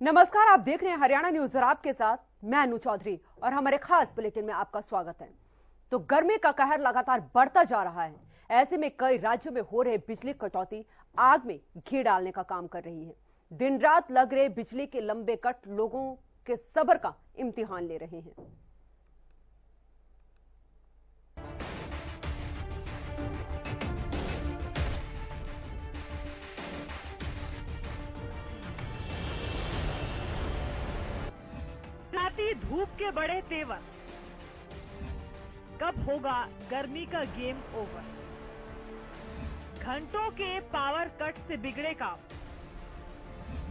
नमस्कार, आप देख रहे हैं हरियाणा न्यूज और आपके साथ मैं अनु चौधरी और हमारे खास बुलेटिन में आपका स्वागत है। तो गर्मी का कहर लगातार बढ़ता जा रहा है। ऐसे में कई राज्यों में हो रहे बिजली कटौती आग में घी डालने का काम कर रही है। दिन रात लग रहे बिजली के लंबे कट लोगों के सब्र का इम्तिहान ले रहे हैं। धूप के बड़े तेवर, कब होगा गर्मी का गेम ओवर। घंटों के पावर कट से बिगड़े काम,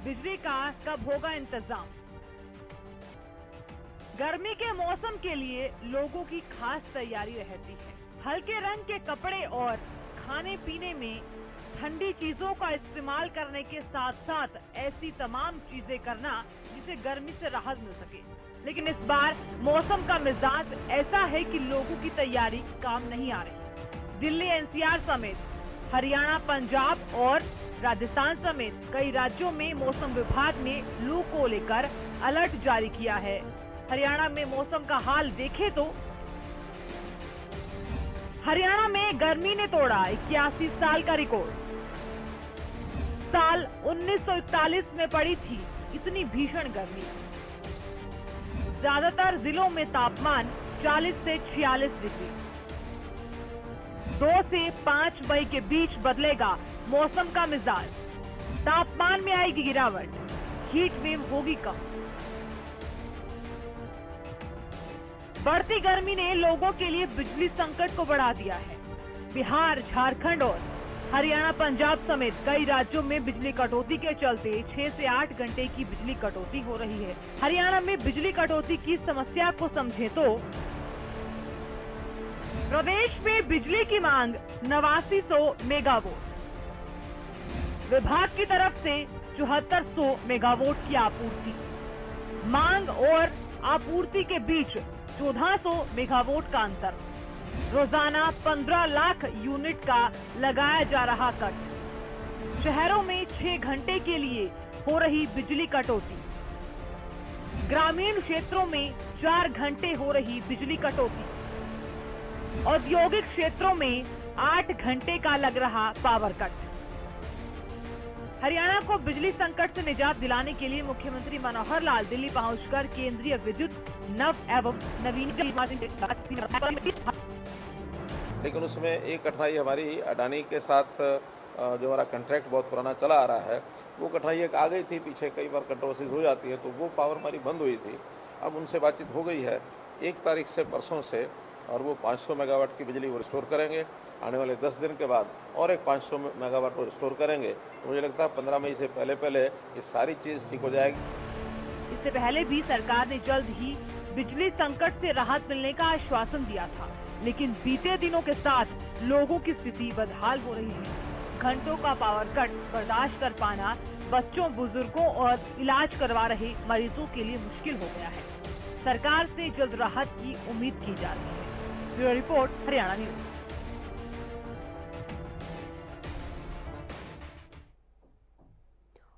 बिजली का कब होगा इंतजाम। गर्मी के मौसम के लिए लोगों की खास तैयारी रहती है। हल्के रंग के कपड़े और खाने पीने में ठंडी चीजों का इस्तेमाल करने के साथ साथ ऐसी तमाम चीजें करना जिससे गर्मी से राहत मिल सके। लेकिन इस बार मौसम का मिजाज ऐसा है कि लोगों की तैयारी काम नहीं आ रही। दिल्ली एनसीआर समेत हरियाणा, पंजाब और राजस्थान समेत कई राज्यों में मौसम विभाग ने लू को लेकर अलर्ट जारी किया है। हरियाणा में मौसम का हाल देखें तो हरियाणा में गर्मी ने तोड़ा 81 साल का रिकॉर्ड। साल 1941 में पड़ी थी इतनी भीषण गर्मी। ज्यादातर जिलों में तापमान 40 से 46 डिग्री। 2 से 5 मई के बीच बदलेगा मौसम का मिजाज। तापमान में आएगी गिरावट, हीट वेव होगी कम। बढ़ती गर्मी ने लोगों के लिए बिजली संकट को बढ़ा दिया है। बिहार, झारखंड और हरियाणा, पंजाब समेत कई राज्यों में बिजली कटौती के चलते 6 से 8 घंटे की बिजली कटौती हो रही है। हरियाणा में बिजली कटौती की समस्या को समझे तो प्रदेश में बिजली की मांग 8900 मेगावाट, विभाग की तरफ से 7400 मेगावाट की आपूर्ति। मांग और आपूर्ति के बीच 1400 मेगावाट का अंतर। रोजाना 15 लाख यूनिट का लगाया जा रहा कट। शहरों में 6 घंटे के लिए हो रही बिजली कटौती। ग्रामीण क्षेत्रों में 4 घंटे हो रही बिजली कटौती। औद्योगिक क्षेत्रों में 8 घंटे का लग रहा पावर कट। हरियाणा को बिजली संकट से निजात दिलाने के लिए मुख्यमंत्री मनोहर लाल दिल्ली पहुंचकर केंद्रीय विद्युत नव एवं नवीनीकरण। लेकिन उसमें एक कठिनाई हमारी अडानी के साथ जो हमारा कॉन्ट्रैक्ट बहुत पुराना चला आ रहा है, वो कठिनाई एक आ गई थी। पीछे कई बार कंट्रोवर्सीज हो जाती है, तो वो पावर हमारी बंद हुई थी। अब उनसे बातचीत हो गई है 1 तारीख से, परसों से, और वो 500 मेगावाट की बिजली वो रिस्टोर करेंगे। आने वाले 10 दिन के बाद और एक 500 मेगावाट वो रिस्टोर करेंगे। तो मुझे लगता है 15 मई से पहले ये सारी चीज ठीक हो जाएगी। इससे पहले भी सरकार ने जल्द ही बिजली संकट से राहत मिलने का आश्वासन दिया था, लेकिन बीते दिनों के साथ लोगों की स्थिति बदहाल हो रही है। घंटों का पावर कट बर्दाश्त कर पाना बच्चों, बुजुर्गों और इलाज करवा रहे मरीजों के लिए मुश्किल हो गया है। सरकार से जल्द राहत की उम्मीद की जा रही है। Bureau report, Haryana news.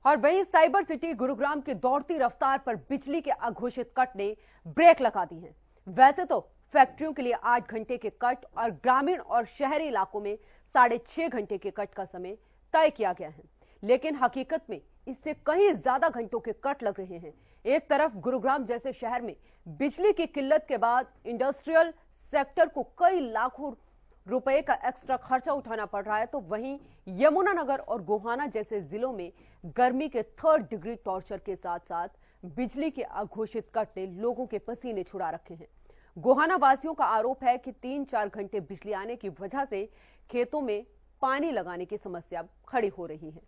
और वहीं साइबर सिटी गुरुग्राम की दौड़ती रफ्तार पर बिजली के अघोषित कट ने ब्रेक लगा दी है। वैसे तो फैक्ट्रियों के लिए 8 घंटे के कट और ग्रामीण और शहरी इलाकों में 6.5 घंटे के कट का समय तय किया गया है, लेकिन हकीकत में इससे कहीं ज्यादा घंटों के कट लग रहे हैं। एक तरफ गुरुग्राम जैसे शहर में बिजली की किल्लत के बाद इंडस्ट्रियल सेक्टर को कई लाखों रुपए का एक्स्ट्रा खर्चा उठाना पड़ रहा है, तो वहीं यमुनानगर और गोहाना जैसे जिलों में गर्मी के 3rd डिग्री टॉर्चर के साथ साथ बिजली के अघोषित कट ने लोगों के पसीने छुड़ा रखे हैं। गोहाना वासियों का आरोप है कि 3-4 घंटे बिजली आने की वजह से खेतों में पानी लगाने की समस्या खड़ी हो रही है।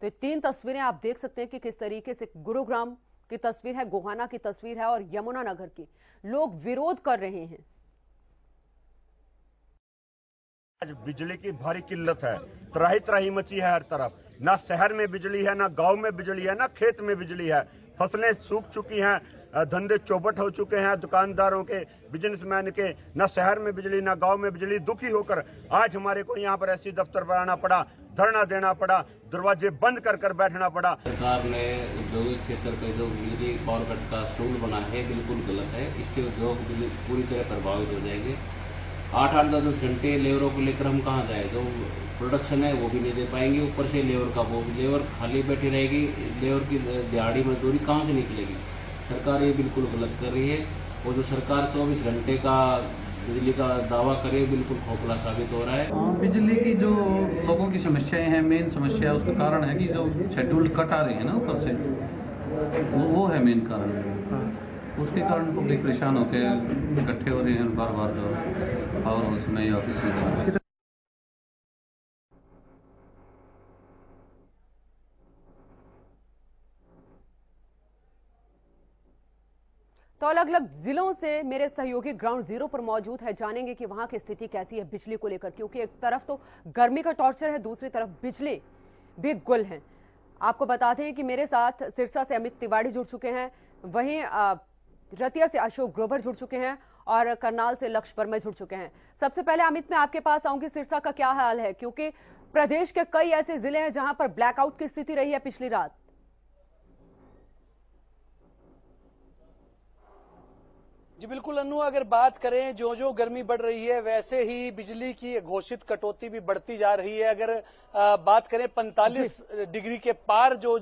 तो ये 3 तस्वीरें आप देख सकते हैं कि किस तरीके से गुरुग्राम की तस्वीर है, गोहाना की तस्वीर है और यमुनानगर की। लोग विरोध कर रहे हैं। आज बिजली की भारी किल्लत है, त्राही त्राही मची है हर तरफ। ना शहर में बिजली है, ना गांव में बिजली है, ना खेत में बिजली है। फसलें सूख चुकी हैं, धंधे चौपट हो चुके हैं दुकानदारों के, बिजनेसमैन के। न शहर में बिजली, न गांव में बिजली। दुखी होकर आज हमारे को यहाँ पर एससी दफ्तर पर आना पड़ा, धरना देना पड़ा, दरवाजे बंद कर बैठना पड़ा। सरकार ने औद्योगिक क्षेत्र पे जो बिजली पावर कट का शेड्यूल बना है बिल्कुल गलत है। इससे उद्योग पूरी तरह प्रभावित हो जाएंगे। 8-8, 10 घंटे लेबरों को लेकर हम कहाँ जाए? जो प्रोडक्शन है वो भी नहीं दे पाएंगे, ऊपर से लेबर का वो लेबर खाली बैठी रहेगी। लेबर की दिहाड़ी मजदूरी कहाँ से निकलेगी? सरकार ये बिल्कुल गलत कर रही है। और जो सरकार 24 घंटे का बिजली का दावा करे बिल्कुल खोखला साबित हो रहा है। बिजली की जो लोगों की समस्याएं हैं, मेन समस्या उसका कारण है कि जो शेड्यूल कट आ रही है ना ऊपर से, वो है मेन कारण। उसके कारण पब्लिक परेशान होकर इकट्ठे हो रहे हैं बार बार पावर हाउस में या ऑफिस में। तो अलग अलग जिलों से मेरे सहयोगी ग्राउंड जीरो पर मौजूद है, जानेंगे कि वहां की स्थिति कैसी है बिजली को लेकर, क्योंकि एक तरफ तो गर्मी का टॉर्चर है, दूसरी तरफ बिजली भी गुल है। आपको बता दें कि मेरे साथ सिरसा से अमित तिवारी जुड़ चुके हैं, वहीं रतिया से अशोक ग्रोवर जुड़ चुके हैं और करनाल से लक्ष्य वर्मा जुड़ चुके हैं। सबसे पहले अमित, मैं आपके पास आऊंगी, सिरसा का क्या हाल है, क्योंकि प्रदेश के कई ऐसे जिले हैं जहां पर ब्लैकआउट की स्थिति रही है पिछली रात। जी बिल्कुल अन्नू, अगर बात करें जो जो गर्मी बढ़ रही है वैसे ही बिजली की घोषित कटौती भी बढ़ती जा रही है। अगर बात करें 45 डिग्री के पार जो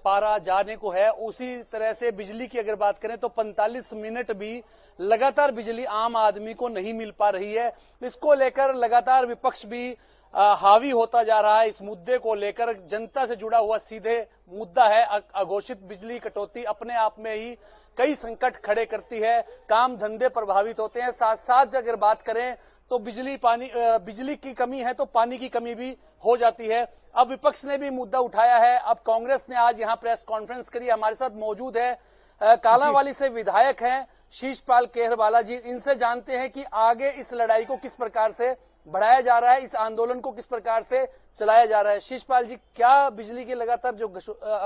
पारा जाने को है, उसी तरह से बिजली की अगर बात करें तो 45 मिनट भी लगातार बिजली आम आदमी को नहीं मिल पा रही है। इसको लेकर लगातार विपक्ष भी हावी होता जा रहा है। इस मुद्दे को लेकर जनता से जुड़ा हुआ सीधे मुद्दा है। अघोषित बिजली कटौती अपने आप में ही कई संकट खड़े करती है, काम धंधे प्रभावित होते हैं। साथ साथ अगर बात करें तो बिजली की कमी है तो पानी की कमी भी हो जाती है। अब विपक्ष ने भी मुद्दा उठाया है। अब कांग्रेस ने आज यहां प्रेस कॉन्फ्रेंस करी। हमारे साथ मौजूद है कालांवाली से विधायक हैं शीशपाल केहरवाला जी। इनसे जानते हैं कि आगे इस लड़ाई को किस प्रकार से बढ़ाया जा रहा है, इस आंदोलन को किस प्रकार से चलाया जा रहा है। शीशपाल जी, क्या बिजली की लगातार जो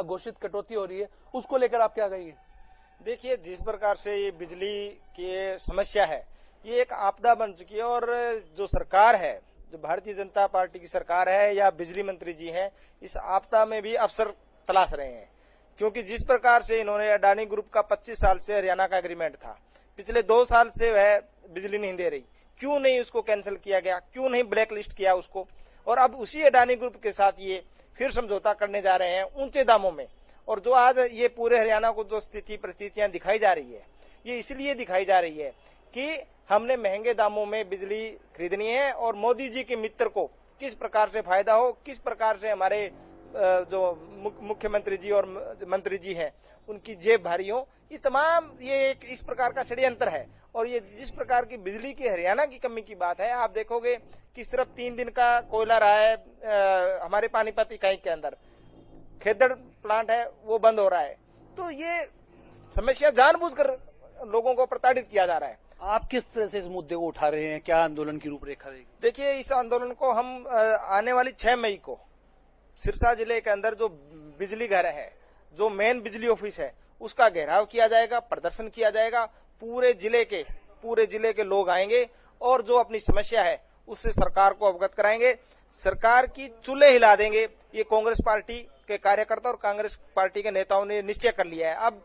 घोषित कटौती हो रही है उसको लेकर आप क्या कहेंगे? देखिए, जिस प्रकार से ये बिजली की समस्या है ये एक आपदा बन चुकी है, और जो सरकार है, जो भारतीय जनता पार्टी की सरकार है या बिजली मंत्री जी हैं, इस आपदा में भी अवसर तलाश रहे हैं। क्योंकि जिस प्रकार से इन्होंने अडानी ग्रुप का 25 साल से हरियाणा का एग्रीमेंट था, पिछले 2 साल से वह बिजली नहीं दे रही, क्यों नहीं उसको कैंसिल किया गया, क्यों नहीं ब्लैक लिस्ट किया उसको, और अब उसी अडानी ग्रुप के साथ ये फिर समझौता करने जा रहे हैं ऊंचे दामों में। और जो आज ये पूरे हरियाणा को जो परिस्थितियां दिखाई जा रही है, ये इसलिए दिखाई जा रही है कि हमने महंगे दामों में बिजली खरीदनी है, और मोदी जी के मित्र को किस प्रकार से फायदा हो, किस प्रकार से हमारे जो मुख्यमंत्री जी और मंत्री जी हैं उनकी जेब भारी हो, ये तमाम ये एक इस प्रकार का षड्यंत्र है। और ये जिस प्रकार की बिजली की हरियाणा की कमी की बात है, आप देखोगे कि सिर्फ 3 दिन का कोयला रहा है हमारे पानीपत इकाई के अंदर, खेदड़ प्लांट है वो बंद हो रहा है। तो ये समस्या जानबूझकर लोगों को प्रताड़ित किया जा रहा है। आप किस तरह से इस मुद्दे को उठा रहे हैं, क्या आंदोलन की रूपरेखा रहेगी? देखिए, इस आंदोलन को हम आने वाली 6 मई को सिरसा जिले के अंदर जो बिजली घर है, जो मेन बिजली ऑफिस है, उसका घेराव किया जाएगा, प्रदर्शन किया जाएगा। पूरे जिले के लोग आएंगे और जो अपनी समस्या है उससे सरकार को अवगत कराएंगे, सरकार की चूल्हे हिला देंगे। ये कांग्रेस पार्टी के कार्यकर्ता और कांग्रेस पार्टी के नेताओं ने निश्चय कर लिया है। अब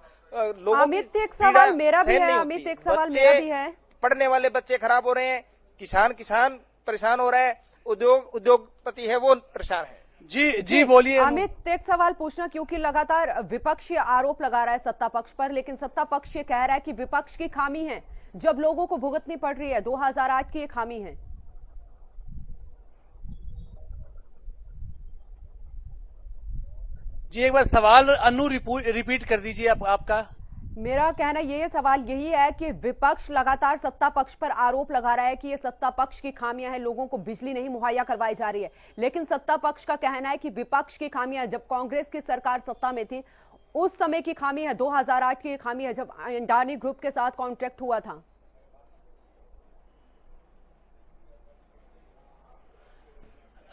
लोगों अमित, एक सवाल मेरा भी है। अमित, एक सवाल मेरा भी है। पढ़ने वाले बच्चे खराब हो रहे हैं, किसान परेशान हो रहा है, उद्योगपति है वो परेशान है। जी बोलिए अमित, एक सवाल पूछना, क्योंकि लगातार विपक्ष ये आरोप लगा रहा है सत्ता पक्ष पर, लेकिन सत्ता पक्ष ये कह रहा है कि विपक्ष की खामी है, जब लोगों को भुगतनी पड़ रही है 2008 की ये खामी है। जी एक बार सवाल अन्नू रिपीट कर दीजिए आपका। मेरा कहना ये सवाल यही है कि विपक्ष लगातार सत्ता पक्ष पर आरोप लगा रहा है कि ये सत्ता पक्ष की खामियां हैं, लोगों को बिजली नहीं मुहैया करवाई जा रही है, लेकिन सत्ता पक्ष का कहना है कि विपक्ष की खामियां जब कांग्रेस की सरकार सत्ता में थी उस समय की खामी है, 2008 की खामी है जब अडानी ग्रुप के साथ कॉन्ट्रैक्ट हुआ था।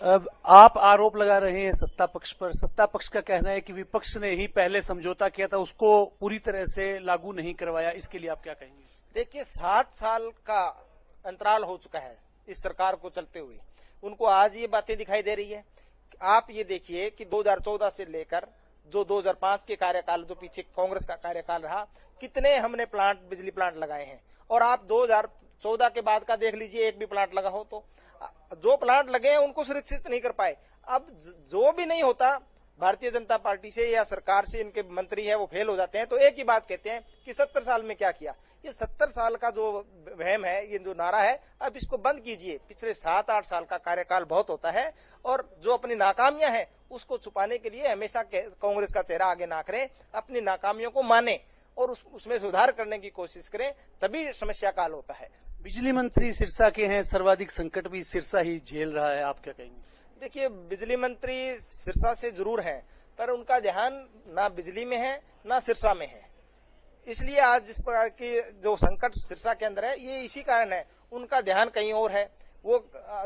अब आप आरोप लगा रहे हैं सत्ता पक्ष पर। सत्ता पक्ष का कहना है कि विपक्ष ने ही पहले समझौता किया था, उसको पूरी तरह से लागू नहीं करवाया। इसके लिए आप क्या कहेंगे? देखिए, 7 साल का अंतराल हो चुका है इस सरकार को चलते हुए। उनको आज ये बातें दिखाई दे रही है। आप ये देखिए कि 2014 से लेकर जो 2005 के कार्यकाल, जो पीछे कांग्रेस का कार्यकाल रहा, कितने हमने बिजली प्लांट लगाए हैं। और आप 2014 के बाद का देख लीजिए, एक भी प्लांट लगा हो तो जो प्लांट लगे हैं उनको सुरक्षित नहीं कर पाए। अब जो भी नहीं होता भारतीय जनता पार्टी से या सरकार से, इनके मंत्री है वो फेल हो जाते हैं, तो एक ही बात कहते हैं कि 70 साल में क्या किया। ये 70 साल का जो वहम है, ये जो नारा है, अब इसको बंद कीजिए। पिछले 7-8 साल का कार्यकाल बहुत होता है, और जो अपनी नाकामियां हैं उसको छुपाने के लिए हमेशा कांग्रेस का चेहरा आगे ना करें, अपनी नाकामियों को माने और उसमें सुधार करने की कोशिश करें, तभी समस्या का हल होता है। बिजली मंत्री सिरसा के हैं, सर्वाधिक संकट भी सिरसा ही झेल रहा है, आप क्या कहेंगे? देखिए, बिजली मंत्री सिरसा से जरूर हैं, पर उनका ध्यान ना बिजली में है ना सिरसा में है। इसलिए आज जिस प्रकार की जो संकट सिरसा के अंदर है, ये इसी कारण है। उनका ध्यान कहीं और है। वो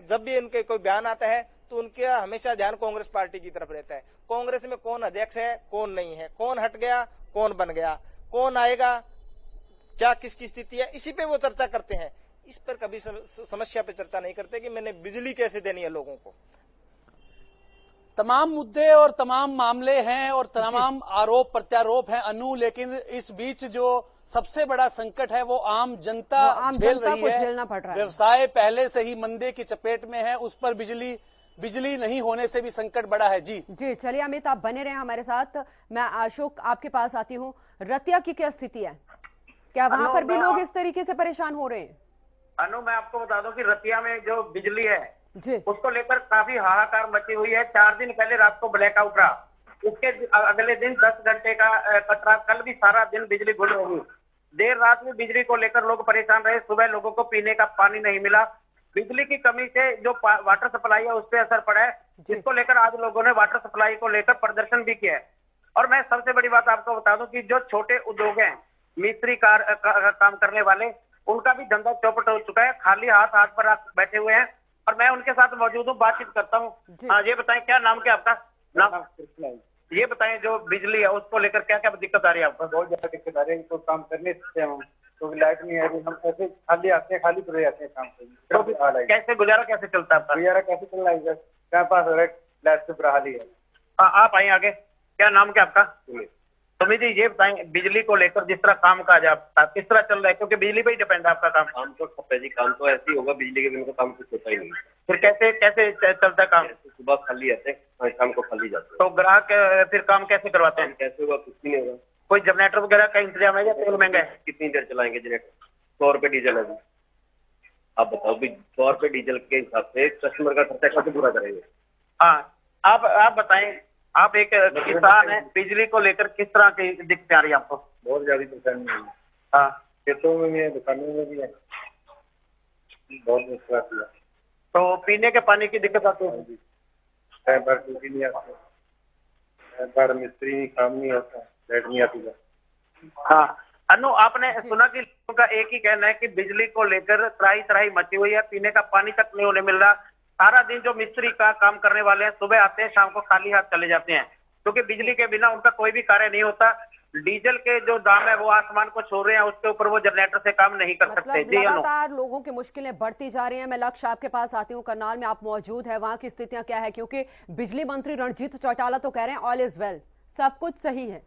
जब भी उनके कोई बयान आता है तो उनका हमेशा ध्यान कांग्रेस पार्टी की तरफ रहता है। कांग्रेस में कौन अध्यक्ष है, कौन नहीं है, कौन हट गया, कौन बन गया, कौन आएगा, क्या किसकी स्थिति है, इसी पे वो चर्चा करते हैं। इस पर कभी समस्या पे चर्चा नहीं करते कि मैंने बिजली कैसे देनी है लोगों को। तमाम मुद्दे और तमाम मामले हैं और तमाम आरोप प्रत्यारोप हैं अनु, लेकिन इस बीच जो सबसे बड़ा संकट है वो आम जनता झेल रही है। झेलना पड़ रहा है। व्यवसाय पहले से ही मंदे की चपेट में है, उस पर बिजली नहीं होने से भी संकट बड़ा है। जी चलिए अमित, आप बने रहे हमारे साथ। मैं अशोक आपके पास आती हूँ। रतिया की क्या स्थिति है? क्या वहां पर भी लोग इस तरीके से परेशान हो रहे हैं? अनु, मैं आपको बता दूं कि रतिया में जो बिजली है जी, उसको लेकर काफी हाहाकार मची हुई है। 4 दिन पहले रात को ब्लैकआउट रहा, उसके अगले दिन 10 घंटे का कट रहा। कल भी सारा दिन बिजली गुल रही। देर रात में बिजली को लेकर लोग परेशान रहे। सुबह लोगों को पीने का पानी नहीं मिला। बिजली की कमी से जो वाटर सप्लाई है उस पर असर पड़ा है, जिसको लेकर आज लोगों ने वाटर सप्लाई को लेकर प्रदर्शन भी किया है। और मैं सबसे बड़ी बात आपको बता दूं कि जो छोटे उद्योग हैं, मिस्त्री काम करने वाले, उनका भी धंधा चौपट हो चुका है। खाली हाथ पर बैठे हुए हैं और मैं उनके साथ मौजूद हूँ, बातचीत करता हूँ। ये बताएं, क्या नाम क्या आपका? नाम ये बताएं, जो बिजली है उसको लेकर क्या क्या दिक्कत आ रही है आपको? बहुत ज्यादा दिक्कत आ रही है। तो काम करने से हम तो लाइट नहीं है, हम ऐसे खाली आते हैं, खाली पड़े जाते हैं काम करने। तो कैसे गुजारा कैसे चलता है आपका? गुजारा कैसे चल रहा है सर? क्या पास लाइट से बुरा हाल ही है। आप आइए आगे। क्या नाम क्या आपका? सुमित जी, ये बताएं, बिजली को लेकर जिस तरह काम काज आपका किस तरह चल रहा है? क्योंकि बिजली पे ही डिपेंड है आपका काम। काम तो ठप्पे जी, काम तो ऐसे ही होगा, बिजली के बिना तो काम कुछ होता ही नहीं। फिर कैसे चलता है काम? सुबह खाली आते हैं, शाम को खाली जाते हैं। तो ग्राहक फिर काम कैसे करवाते हैं? कैसे होगा? कुछ भी नहीं होगा। कोई जनरेटर वगैरह का इंतजाम है या तेल महंगा है? कितनी देर चलाएंगे जनरेटर? 100 रुपए डीजल है। आप बताओ भी, 100 रुपए डीजल के हिसाब से कस्टमर का खर्चा कैसे पूरा करेंगे? हाँ, आप बताएं, आप एक किसान है, बिजली को लेकर किस तरह की दिक्कत आ रही है आपको? बहुत ज्यादा परेशानी है। हाँ, खेतों में भी है, दुकानों में भी है, बहुत मुश्किल है। तो पीने के पानी की दिक्कत आती है? टाइम पर ड्यूटी नहीं आती, टाइम पर मिस्त्री काम नहीं होता, लाइट नहीं आती। हाँ अनु, आपने सुना कि लोगों का एक ही कहना है कि बिजली को लेकर त्राही मची हुई है, पीने का पानी तक नहीं होने मिल रहा। सारा दिन जो मिस्त्री का काम करने वाले हैं, सुबह आते हैं, शाम को खाली हाथ चले जाते हैं, क्योंकि बिजली के बिना उनका कोई भी कार्य नहीं होता। डीजल के जो दाम है वो आसमान को छू रहे हैं, उसके ऊपर वो जनरेटर से काम नहीं कर सकते। जी लगातार लोगों की मुश्किलें बढ़ती जा रही हैं। मैं लक्ष्य आपके पास आती हूँ। करनाल में आप मौजूद है, वहां की स्थितियां क्या है? क्योंकि बिजली मंत्री रणजीत चौटाला तो कह रहे हैं ऑल इज वेल, सब कुछ सही है।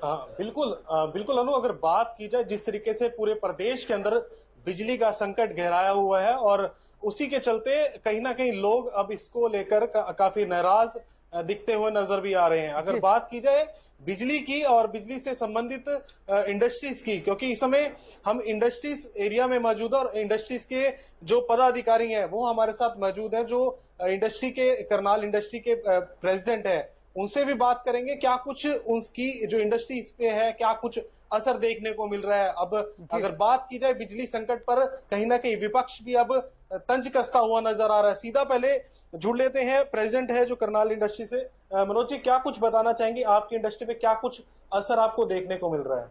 बिल्कुल अनु, अगर बात की जाए जिस तरीके से पूरे प्रदेश के अंदर बिजली का संकट गहराया हुआ है और उसी के चलते कहीं ना कहीं लोग अब इसको लेकर काफी नाराज दिखते हुए नजर भी आ रहे हैं। अगर बात की जाए बिजली की और बिजली से संबंधित इंडस्ट्रीज की, क्योंकि इस समय हम इंडस्ट्रीज एरिया में मौजूद है और इंडस्ट्रीज के जो पदाधिकारी हैं वो हमारे साथ मौजूद हैं, जो इंडस्ट्री के करनाल इंडस्ट्री के प्रेसिडेंट है, उनसे भी बात करेंगे क्या कुछ उसकी जो इंडस्ट्री इस पे है, क्या कुछ असर देखने को मिल रहा है। अब अगर बात की जाए बिजली संकट पर, कहीं ना कहीं विपक्ष भी अब तंज कसता हुआ नजर आ रहा है। सीधा पहले जुड़ लेते हैं, प्रेसिडेंट है जो करनाल इंडस्ट्री से। मनोज जी, क्या कुछ बताना चाहेंगे, आपकी इंडस्ट्री पे क्या कुछ असर आपको देखने को मिल रहा है?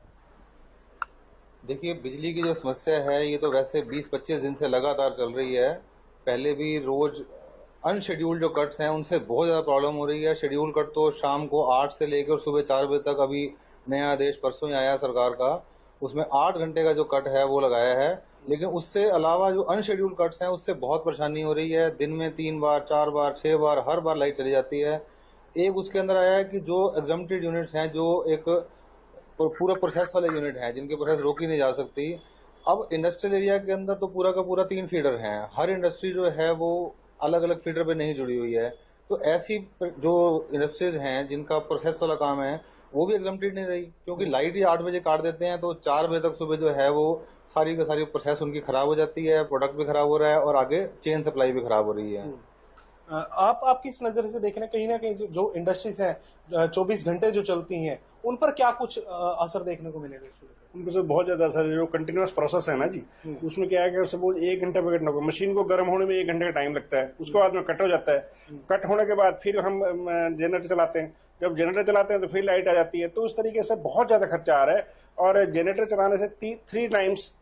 देखिए, बिजली की जो समस्या है ये तो वैसे 20-25 दिन से लगातार चल रही है। पहले भी रोज अनशेड्यूल्ड जो कट्स हैं उनसे बहुत ज़्यादा प्रॉब्लम हो रही है। शेड्यूल कट तो शाम को 8 से लेकर सुबह 4 बजे तक, अभी नया आदेश परसों ही आया सरकार का, उसमें 8 घंटे का जो कट है वो लगाया है। लेकिन उससे अलावा जो अनशेड्यूल्ड कट्स हैं उससे बहुत परेशानी हो रही है। दिन में 3 बार, 4 बार, 6 बार, हर बार लाइट चली जाती है। एक उसके अंदर आया है कि जो एग्जम्प्टेड यूनिट्स हैं, जो एक पूरा प्रोसेस वाले यूनिट हैं जिनकी प्रोसेस रोकी नहीं जा सकती। अब इंडस्ट्रियल एरिया के अंदर तो पूरा का पूरा 3 फीडर हैं। हर इंडस्ट्री जो है वो अलग अलग फीडर पे नहीं जुड़ी हुई है। तो ऐसी जो इंडस्ट्रीज हैं जिनका प्रोसेस वाला काम है वो भी एग्जम्प्टेड नहीं रही, क्योंकि लाइट ही 8 बजे काट देते हैं तो 4 बजे तक सुबह जो है वो सारी की सारी प्रोसेस उनकी खराब हो जाती है, प्रोडक्ट भी खराब हो रहा है और आगे चेन सप्लाई भी खराब हो रही है। आप किस नजर से देख रहे हैं, कहीं ना कहीं जो इंडस्ट्रीज हैं 24 घंटे जो चलती हैं उन पर क्या कुछ असर देखने को मिलेगा? उनको से बहुत ज्यादा असर है। जो कंटिन्यूअस प्रोसेस है ना जी, उसमें क्या है कि सपोज 1 घंटे पे कटना, मशीन को गर्म होने में 1 घंटे का टाइम लगता है, उसके बाद में कट हो जाता है। कट होने के बाद फिर हम जनरेटर चलाते हैं, जब जनरेटर चलाते हैं तो फिर लाइट आ जाती है। तो उस तरीके से बहुत ज्यादा खर्चा आ रहा है और जनरेटर चलाने से 3 टाइम्स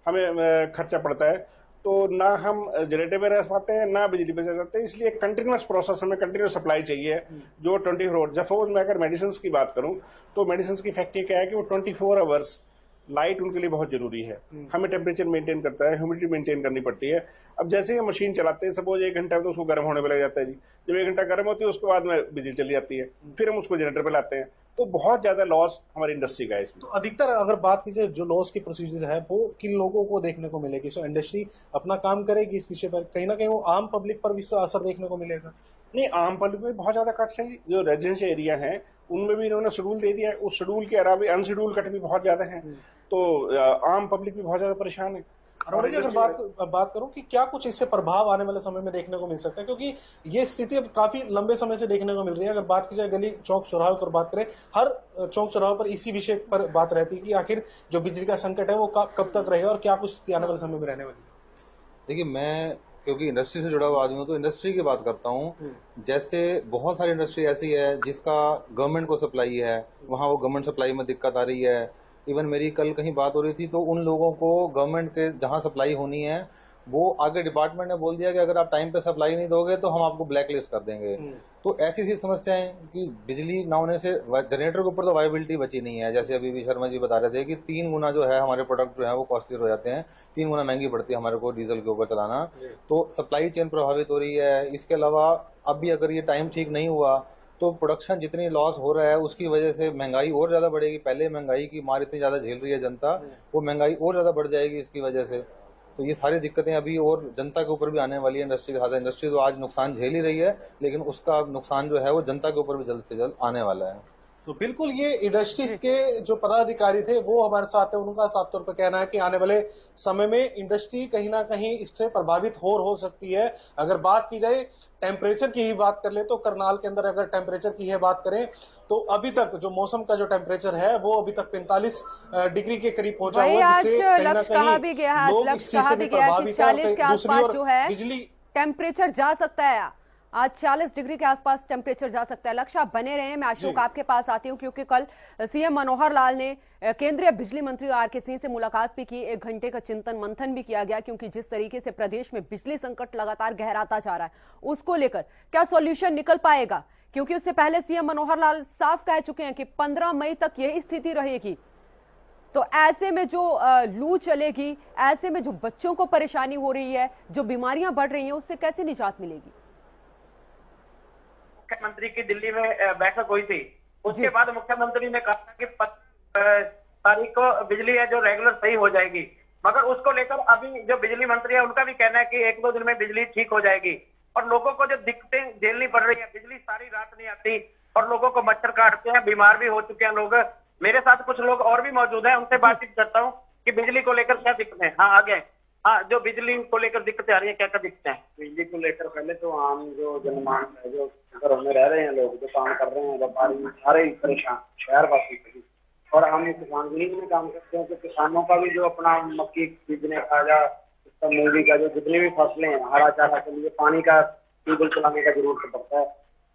हमें खर्चा पड़ता है। तो ना हम जनरेटर पे रह पाते हैं ना बिजली पे रह पाते हैं, इसलिए कंटिन्यूअस प्रोसेस, हमें कंटिन्यूअस सप्लाई चाहिए जो 24 सपोज मैं अगर मेडिसिन की बात करूं तो मेडिसिन की फैक्ट्री क्या है कि वो 24 आवर्स लाइट उनके लिए बहुत जरूरी है। हमें टेम्परेचर मेंटेन करता है, ह्यूमिडिटी मेंटेन करनी पड़ती है। अब जैसे ही मशीन चलाते हैं सपोज 1 घंटा तो उसको गर्म होने पे लग जाता है जी। जब 1 घंटा गर्म होती है उसके बाद में बिजली चली जाती है, फिर हम उसको जनरेटर पे लाते हैं। तो बहुत ज्यादा लॉस हमारी इंडस्ट्री का है इसमें। तो अधिकतर अगर बात कीजिए जो लॉस की प्रोसीजर है वो किन लोगों को देखने को मिलेगी? सो इंडस्ट्री अपना काम करेगी इस विषय पर, कहीं ना कहीं वो आम पब्लिक पर भी इस पर असर देखने को मिलेगा? नहीं, आम पब्लिक में बहुत ज्यादा कट्स हैं। जो रेजिडेंशियल एरिया है उनमें भी इन्होंने शेड्यूल दे दिया है, उस शेड्यूल के अलावा अनशेड्यूल कट भी बहुत ज्यादा है। तो आम पब्लिक भी बहुत ज्यादा परेशान है। अरोड़ा जी, अगर बात करूं कि क्या कुछ इससे प्रभाव आने वाले समय में देखने को मिल सकता है, क्योंकि ये स्थिति अब काफी लंबे समय से देखने को मिल रही है। अगर बात की जाए गली चौक चौराहे पर बात करें, हर चौक चौराहे पर इसी विषय पर बात रहती है कि आखिर जो बिजली का संकट है वो कब तक रहेगा और क्या कुछ स्थिति आने वाले समय में रहने वाली है? देखिए, मैं क्योंकि इंडस्ट्री से जुड़ा हुआ आदमी हूँ तो इंडस्ट्री की बात करता हूँ। जैसे बहुत सारी इंडस्ट्री ऐसी है जिसका गवर्नमेंट को सप्लाई है, वहाँ वो गवर्नमेंट सप्लाई में दिक्कत आ रही है। इवन मेरी कल कहीं बात हो रही थी तो उन लोगों को गवर्नमेंट के जहाँ सप्लाई होनी है वो आगे डिपार्टमेंट ने बोल दिया कि अगर आप टाइम पे सप्लाई नहीं दोगे तो हम आपको ब्लैक लिस्ट कर देंगे। तो ऐसी सी समस्याएं कि बिजली ना होने से जनरेटर के ऊपर तो वायबिलिटी बची नहीं है। जैसे अभी भी शर्मा जी बता रहे थे कि 3 गुना जो है हमारे प्रोडक्ट जो है वो कॉस्टली हो जाते हैं, 3 गुना महंगी पड़ती है हमारे को डीजल के ऊपर चलाना। तो सप्लाई चेन प्रभावित हो रही है। इसके अलावा अब भी अगर ये टाइम ठीक नहीं हुआ तो प्रोडक्शन जितनी लॉस हो रहा है उसकी वजह से महंगाई और ज्यादा बढ़ेगी। पहले महंगाई की मार इतनी ज्यादा झेल रही है जनता, वो महंगाई और ज्यादा बढ़ जाएगी इसकी वजह से। तो ये सारी दिक्कतें अभी और जनता के ऊपर भी आने वाली है। इंडस्ट्री के साथ इंडस्ट्री तो आज नुकसान झेल ही रही है, लेकिन उसका नुकसान जो है वो जनता के ऊपर भी जल्द से जल्द आने वाला है। तो बिल्कुल ये इंडस्ट्रीज के जो पदाधिकारी थे वो हमारे साथ है, उनका साफ तौर पर कहना है कि आने वाले समय में इंडस्ट्री कहीं ना कहीं इससे प्रभावित हो सकती है। अगर बात की जाए टेम्परेचर की ही बात कर ले तो करनाल के अंदर अगर टेम्परेचर की है बात करें तो अभी तक जो मौसम का जो टेम्परेचर है वो अभी तक 45 डिग्री के करीब पहुंचा हुआ है, जिससे कहीं ना कहीं लोग इस चीज से भी प्रभावित है। दूसरी ओर बिजली टेम्परेचर जा सकता है, आज 40 डिग्री के आसपास टेम्परेचर जा सकता है। लक्ष्य आप बने रहे। मैं अशोक आपके पास आती हूं क्योंकि कल सीएम मनोहर लाल ने केंद्रीय बिजली मंत्री आर.के. सिंह से मुलाकात भी की। 1 घंटे का चिंतन मंथन भी किया गया, क्योंकि जिस तरीके से प्रदेश में बिजली संकट लगातार गहराता जा रहा है उसको लेकर क्या सॉल्यूशन निकल पाएगा, क्योंकि उससे पहले सीएम मनोहर लाल साफ कह चुके हैं कि 15 मई तक यही स्थिति रहेगी। तो ऐसे में जो लू चलेगी, ऐसे में जो बच्चों को परेशानी हो रही है, जो बीमारियां बढ़ रही हैं, उससे कैसे निजात मिलेगी? मुख्यमंत्री की दिल्ली में बैठक हुई थी, उसके बाद मुख्यमंत्री ने कहा था कि 15 तारीख को बिजली है जो रेगुलर सही हो जाएगी, मगर उसको लेकर अभी जो बिजली मंत्री है उनका भी कहना है कि 1-2 दिन में बिजली ठीक हो जाएगी। और लोगों को जो दिक्कतें झेलनी पड़ रही है, बिजली सारी रात नहीं आती और लोगों को मच्छर काटते हैं, बीमार भी हो चुके हैं लोग। मेरे साथ कुछ लोग और भी मौजूद हैं, उनसे बातचीत करता हूँ कि बिजली को लेकर क्या दिक्कतें हैं। हाँ, आगे हाँ, जो बिजली को लेकर दिक्कतें आ रही है, क्या क्या दिक्कतें हैं? बिजली को लेकर पहले तो आम जो जनमानस है, जो घरों में रह रहे हैं लोग, जो काम कर रहे हैं, व्यापारी सारे ही परेशान, शहरवासी सभी। और हम किसान यूनियन में काम करते हैं तो किसानों का भी जो अपना मक्की बीजने का या मूंगी का जो जितनी भी फसलें हैं, हरा चारा के लिए पानी का ट्यूबवेल चलाने का जरूरत पड़ता है।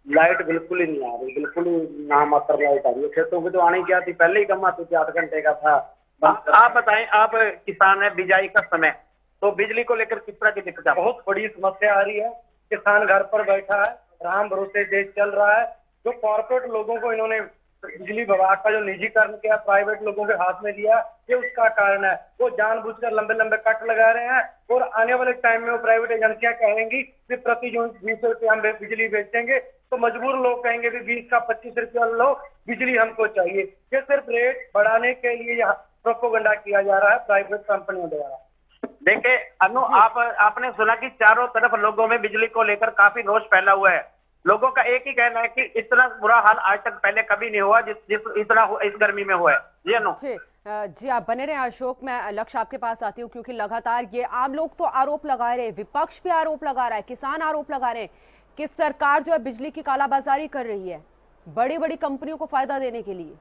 लाइट बिल्कुल ही नहीं आ रही, बिल्कुल ही नामात्र लाइट आ रही है। खेतों में तो आनी क्या थी, पहले ही कम आती थी, 8 घंटे का था, आप बताएं, आप किसान है, बिजाई का समय, तो बिजली को लेकर किस तरह की दिक्कत है? बहुत बड़ी समस्या आ रही है। किसान घर पर बैठा है, राम भरोसे देश चल रहा है। जो कॉर्पोरेट लोगों को इन्होंने बिजली विभाग का जो निजीकरण किया, प्राइवेट लोगों के हाथ में दिया, ये उसका कारण है। वो जानबूझकर लंबे लंबे कट लगा रहे हैं और आने वाले टाइम में वो प्राइवेट एजेंसियां कहेंगी कि प्रति यूनिट 20 रुपये हम बिजली बेचेंगे, तो मजबूर लोग कहेंगे भी 20 का 25 रुपया लो, बिजली हमको चाहिए। ये सिर्फ रेट बढ़ाने के लिए प्रोपोगंडा किया जा रहा है प्राइवेट कंपनियों द्वारा। देखिए अनु, आपने सुना कि चारों तरफ लोगों में बिजली को लेकर काफी रोष फैला हुआ है। लोगों का एक ही कहना है कि इतना बुरा हाल आज तक पहले कभी नहीं हुआ जिस इतना इस गर्मी में हुआ है। जी अनु। जी आप बने रहे अशोक, मैं लक्ष्य आपके पास आती हूँ, क्योंकि लगातार ये आम लोग तो आरोप लगा रहे हैं, विपक्ष भी आरोप लगा रहा है, किसान आरोप लगा रहे हैं कि सरकार जो है बिजली की कालाबाजारी कर रही है बड़ी बड़ी कंपनियों को फायदा देने के लिए।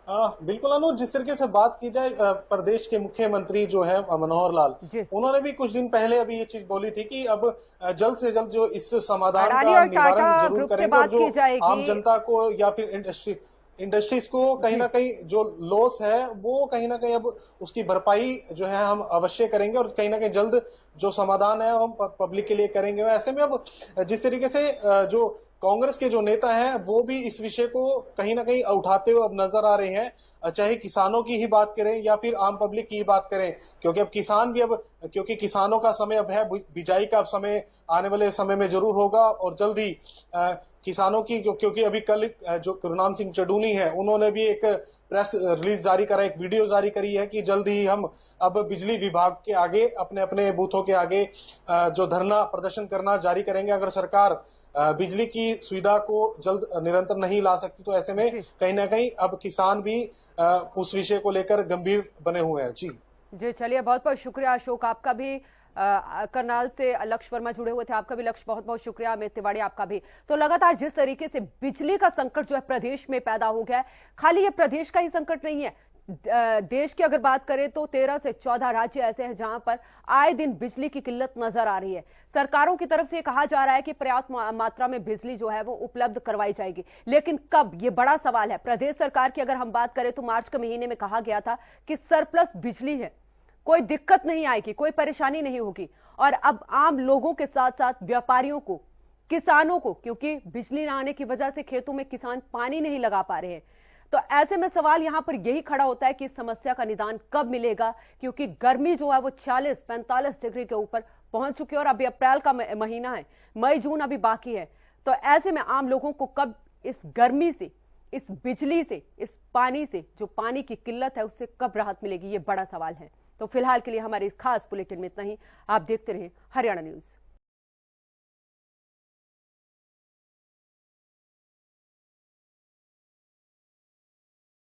बिल्कुल अनु, जिस तरीके से बात की जाए, प्रदेश के मुख्यमंत्री जो है मनोहर लाल, उन्होंने भी कुछ दिन पहले अभी ये चीज बोली थी कि अब जल्द से जल्द जो इस समाधान का निवारण जरूर करेंगे और जो आम जनता को या फिर इंडस्ट्रीज को कहीं ना कहीं जो लॉस है वो कहीं ना कहीं अब उसकी भरपाई जो है हम अवश्य करेंगे और कहीं ना कहीं जल्द जो समाधान है हम पब्लिक के लिए करेंगे। ऐसे में अब जिस तरीके से जो कांग्रेस के जो नेता हैं वो भी इस विषय को कहीं ना कहीं उठाते हुए अब नजर आ रहे हैं, चाहे किसानों की ही बात करें या फिर आम पब्लिक की ही बात करें, क्योंकि अब किसान भी अब क्योंकि किसानों का समय अब है, बिजाई का समय आने वाले समय में जरूर होगा और जल्द ही किसानों की जो, क्योंकि अभी कल जो गुरनाम सिंह चडूनी है उन्होंने भी एक प्रेस रिलीज जारी करा, एक वीडियो जारी करी है कि जल्द ही हम अब बिजली विभाग के आगे अपने अपने बूथों के आगे जो धरना प्रदर्शन करना जारी करेंगे अगर सरकार बिजली की सुविधा को जल्द निरंतर नहीं ला सकती। तो ऐसे में कहीं ना कहीं अब किसान भी उस विषय को लेकर गंभीर बने हुए हैं। जी चलिए, बहुत बहुत शुक्रिया अशोक, आपका भी करनाल से लक्ष्य वर्मा जुड़े हुए थे, आपका भी लक्ष्य बहुत बहुत शुक्रिया, अमित तिवारी आपका भी। तो लगातार जिस तरीके से बिजली का संकट जो है प्रदेश में पैदा हो गया है, खाली ये प्रदेश का ही संकट नहीं है, देश की अगर बात करें तो 13 से 14 राज्य ऐसे हैं जहां पर आए दिन बिजली की किल्लत नजर आ रही है। सरकारों की तरफ से कहा जा रहा है कि पर्याप्त मात्रा में बिजली जो है वो उपलब्ध करवाई जाएगी, लेकिन कब, ये बड़ा सवाल है। प्रदेश सरकार की अगर हम बात करें तो मार्च के महीने में कहा गया था कि सरप्लस बिजली है, कोई दिक्कत नहीं आएगी, कोई परेशानी नहीं होगी। और अब आम लोगों के साथ साथ व्यापारियों को, किसानों को, क्योंकि बिजली न आने की वजह से खेतों में किसान पानी नहीं लगा पा रहे हैं, तो ऐसे में सवाल यहां पर यही खड़ा होता है कि इस समस्या का निदान कब मिलेगा, क्योंकि गर्मी जो है वो 40-45 डिग्री के ऊपर पहुंच चुकी है और अभी अप्रैल का महीना है, मई जून अभी बाकी है। तो ऐसे में आम लोगों को कब इस गर्मी से, इस बिजली से, इस पानी से, जो पानी की किल्लत है उससे कब राहत मिलेगी, ये बड़ा सवाल है। तो फिलहाल के लिए हमारे इस खास बुलेटिन में इतना ही। आप देखते रहें हरियाणा न्यूज।